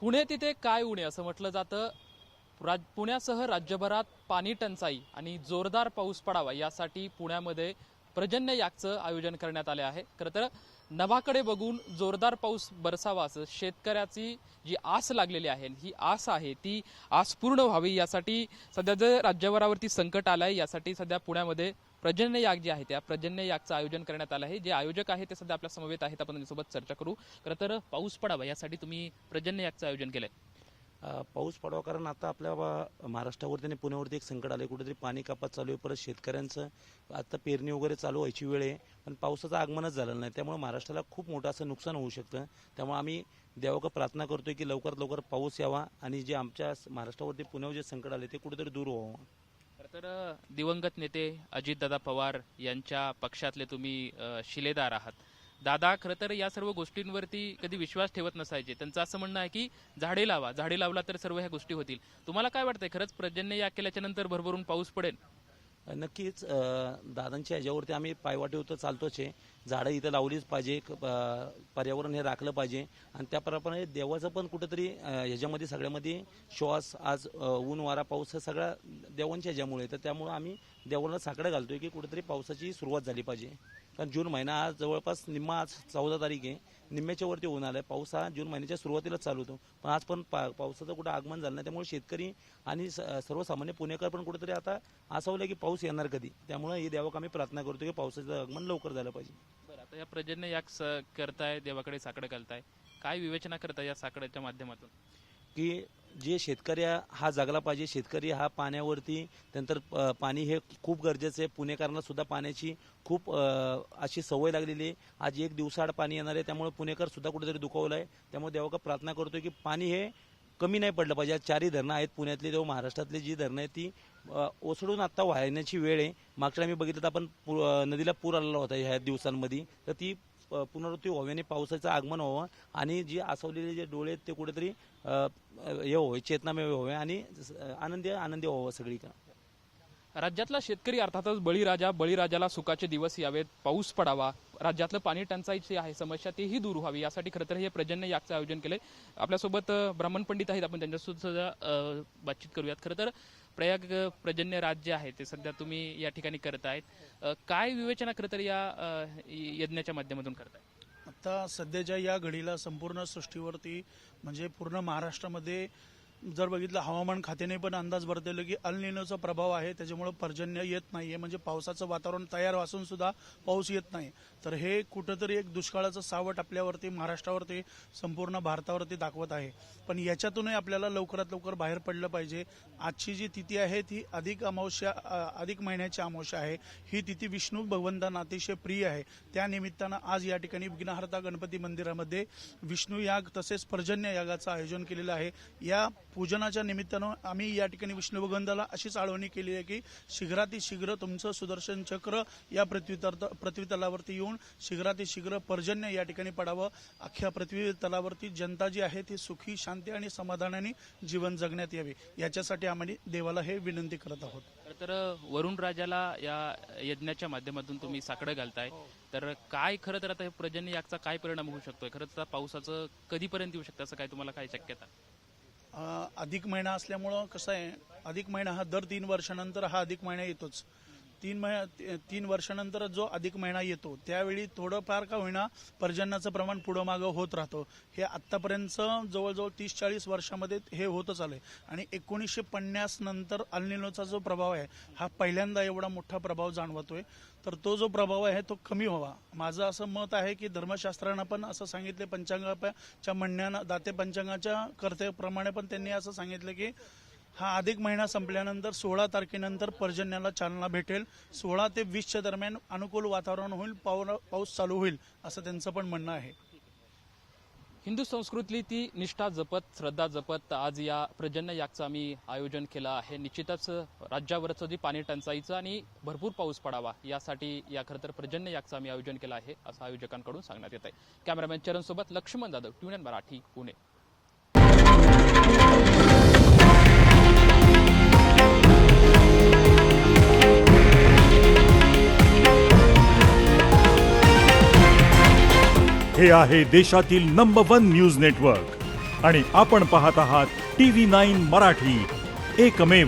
पुणे तिथे काय उणे असं म्हटलं जातं। पुण्यासह राज्यभरात पाणी टंचाई आणि जोरदार पाऊस पडावा यासाठी पुण्यामध्ये पर्जन्य यागचं आयोजन करण्यात आले आहे। खरं तर नभाकडे बघून जोरदार पाऊस बरसावा असं शेतकऱ्याची जी आस लागलेली आहे, ही आस आहे ती आस पूर्ण व्हावी यासाठी सध्या जे राज्यभरावरती संकट आलं आहे, यासाठी सध्या पुण्यामध्ये पर्जन्य याग जे आहे त्या पर्जन्य यागचं आयोजन करण्यात आलं आहे। जे आयोजक आहेत ते सध्या आपल्या समवेत आहेत, आपण त्यांच्यासोबत चर्चा करू। खरं तर पाऊस पडावा यासाठी तुम्ही पर्जन्य यागचं आयोजन केलंय। पाऊस पडावा कारण आता आपल्या महाराष्ट्रावरती आणि पुण्यावरती एक संकट आले, कुठेतरी पाणी कपात चालू आहे, परत शेतकऱ्यांचं आता पेरणी वगैरे चालू व्हायची वेळ आहे, पण पावसाचं आगमनच झालं नाही, त्यामुळे महाराष्ट्राला खूप मोठं असं नुकसान होऊ शकतं। त्यामुळे आम्ही देवाकडे प्रार्थना करतोय की लवकरात लवकर पाऊस यावा आणि जे आमच्या महाराष्ट्रावरती पुण्यावर जे संकट आले ते कुठेतरी दूर व्हावं। तर दिवंगत नेते अजितदादा पवार यांच्या पक्षातले तुम्ही शिलेदार आहात। दादा खरं तर या सर्व गोष्टींवरती कधी विश्वास ठेवत नसायचे। त्यांचं असं म्हणणं आहे की झाडे लावा, झाडे लावला तर सर्व ह्या गोष्टी होतील। तुम्हाला काय वाटतंय, खरंच पर्जन्य याग केल्याच्या नंतर भरभरून पाऊस पडेल? नक्कीच दादांच्या ह्याच्यावरती आम्ही पायवाटेवर चालतोच आहे। झाडं इथं लावलीच पाहिजे, पर्यावरण हे राखलं पाहिजे आणि त्याप्रमाणे देवाचं पण कुठेतरी ह्याच्यामध्ये सगळ्यामध्ये श्वास आज ऊन वारा पाऊस हे सगळा देवांच्या ह्याच्यामुळे, तर त्यामुळे आम्ही देवाला साकडं घालतोय की कुठेतरी पावसाची सुरुवात झाली पाहिजे। कारण जून महिना आज जवळपास निम्मा, आज 14 तारीख आहे, निम्म्याच्या वरती होऊन आलाय। पाऊस हा जून महिन्याच्या सुरुवातीलाच चालू होतो, पण आज पण पावसाचं कुठं आगमन झालं नाही, त्यामुळे शेतकरी आणि सर्वसामान्य पुणेकर पण कुठेतरी आता आसावलं की पाऊस येणार कधी। त्यामुळे ही देवाक आम्ही प्रार्थना करतो की पावसाचं आगमन लवकर झालं पाहिजे। बरं, आता या पर्जन्य याग करताय, देवाकडे साकडं घालताय, काय विवेचना करताय या साकड्याच्या माध्यमातून? की जे शेतकरी हा जगला पाहिजे, शेतकरी हा पाण्यावरती, त्यानंतर पाणी हे खूप गरजेचं आहे। पुणेकरांना सुद्धा पाण्याची खूप अशी सवय लागलेली आहे। आज एक दिवसाआड पाणी येणार आहे, त्यामुळे पुणेकर सुद्धा कुठेतरी दुखावलं आहे। त्यामुळे देवाला प्रार्थना करतोय की पाणी हे कमी नाही पडलं पाहिजे। आज 4 धरणं आहेत पुण्यातली, तेव्हा महाराष्ट्रातली जी धरणं आहेत ती ओसडून आता वाहण्याची वेळ आहे। मागच्या आम्ही बघितलं तर आपण नदीला पूर आलेला होता ह्या दिवसांमध्ये, तर ती पुनरावृत्ती व्हावी, पावसाचं आगमन व्हावं आणि जी आसवलेले जे डोळे आहेत ते कुठेतरी हे व्हावे, चेतनामय व्हावे आणि आनंदी व्हावं सगळीकडे। राज्यातला शेतकरी अर्थातच बळीराजाला सुखाचे दिवस यावेत, पाऊस पडावा, राज्यातलं पाणी टंचाईची आहे समस्या तेही दूर व्हावी यासाठी खरं तर हे पर्जन्य यागचं आयोजन केलंय। आपल्यासोबत ब्राह्मण पंडित आहेत, आपण त्यांच्यासोबत बातचीत करूयात। खरं तर प्रयाग पर्जन्य राज जे आहे ते सध्या तुम्ही या ठिकाणी करतायत, काय विवेचना खरं तर या यज्ञाच्या माध्यमातून करताय? आता सध्याच्या या घडीला संपूर्ण सृष्टीवरती म्हणजे पूर्ण महाराष्ट्रामध्ये जर बघितलं, हवामान खात्याने पण अंदाज वर्तवला की अल निनोचा प्रभाव आहे, त्याच्यामुळे पर्जन्य येत नाहीये, म्हणजे पावसाचं वातावरण तयार असून सुद्धा पाऊस येत नाही। तर हे कुठंतरी एक दुष्काळाचं सावट आपल्यावरती, महाराष्ट्रावरती, संपूर्ण भारतावरती दाखवत आहे। पण याच्यातूनही आपल्याला लवकरात लवकर बाहेर पडलं पाहिजे। आजची जी तिथी आहे ती अधिक महिन्याची अमावस्या आहे। ही तिथी विष्णू भगवंतांना अतिशय प्रिय आहे, त्या निमित्तानं आज या ठिकाणी विघ्नहर्ता गणपती मंदिरामध्ये विष्णू याग तसेच पर्जन्य यागाचं आयोजन केलेलं आहे। या पूजनाच्या निमित्तानं आम्ही या ठिकाणी विष्णू भगवंताला अशीच आळवणी केली आहे की शीघ्राती शीघ्र तुमचं सुदर्शन चक्र या पृथ्वी तलावरती येऊन शीघ्राती शीघ्र पर्जन्य या ठिकाणी पडावं। अख्ख्या पृथ्वी तलावरती जनता जी आहे ती सुखी, शांती आणि समाधानाने जीवन जगण्यात यावे, याच्यासाठी आम्ही देवाला हे विनंती करत आहोत। तर वरुण राजाला या यज्ञाच्या माध्यमातून तुम्ही साकडं घालताय, तर काय खरं तर आता हे पर्जन्य यागचा काय परिणाम होऊ शकतोय? खरंच पावसाचं कधीपर्यंत येऊ शकतं, असं काय तुम्हाला काय शक्यता? अधिक महिना असल्यामुळं कसं आहे, अधिक महिना हा दर 3 वर्षानंतर हा अधिक महिना येतोच। 3 वर्षानंतर जो अधिक महिना येतो त्यावेळी थोडंफार का होईना पर्जन्याचं प्रमाण पुढं मागं होत राहतं। हे आत्तापर्यंत जवळजवळ 30-40 वर्षामध्ये हे होतच आलंय आणि 1950 नंतर अल निनोचा जो प्रभाव आहे हा पहिल्यांदा एवढा मोठा प्रभाव जाणवतोय। तर तो जो प्रभाव आहे तो कमी व्हावा, माझं असं मत आहे की धर्मशास्त्रानं पण असं सांगितले, पंचांगाच्या म्हणण्यानं, दाते पंचांगाच्या कर्तेप्रमाणे पण त्यांनी असं सांगितलं की हा अधिक महिना संपल्यानंतर 16 तारखेनंतर पर्जन्याला चालना भेटेल। 16 ते 20च्या दरम्यान अनुकूल वातावरण होईल, पाऊस चालू होईल, असं त्यांचं पण म्हणणं आहे। हिंदू संस्कृतीतली ती निष्ठा जपत, श्रद्धा जपत आज या पर्जन्य यागचं आम्ही आयोजन केलं आहे। निश्चितच राज्यावरचं जी पाणी टंचाईचं आणि भरपूर पाऊस पडावा यासाठी या खरं तर पर्जन्य यागचं आम्ही आयोजन केलं आहे, असं आयोजकांकडून सांगण्यात येत आहे। कॅमेरामॅन चरण सोबत लक्ष्मण जाधव, TVN मराठी, पुणे। हे आहे देशातील नंबर 1 न्यूज नेटवर्क आणि आपण पाहत आहात TV9 मराठी, एकमेव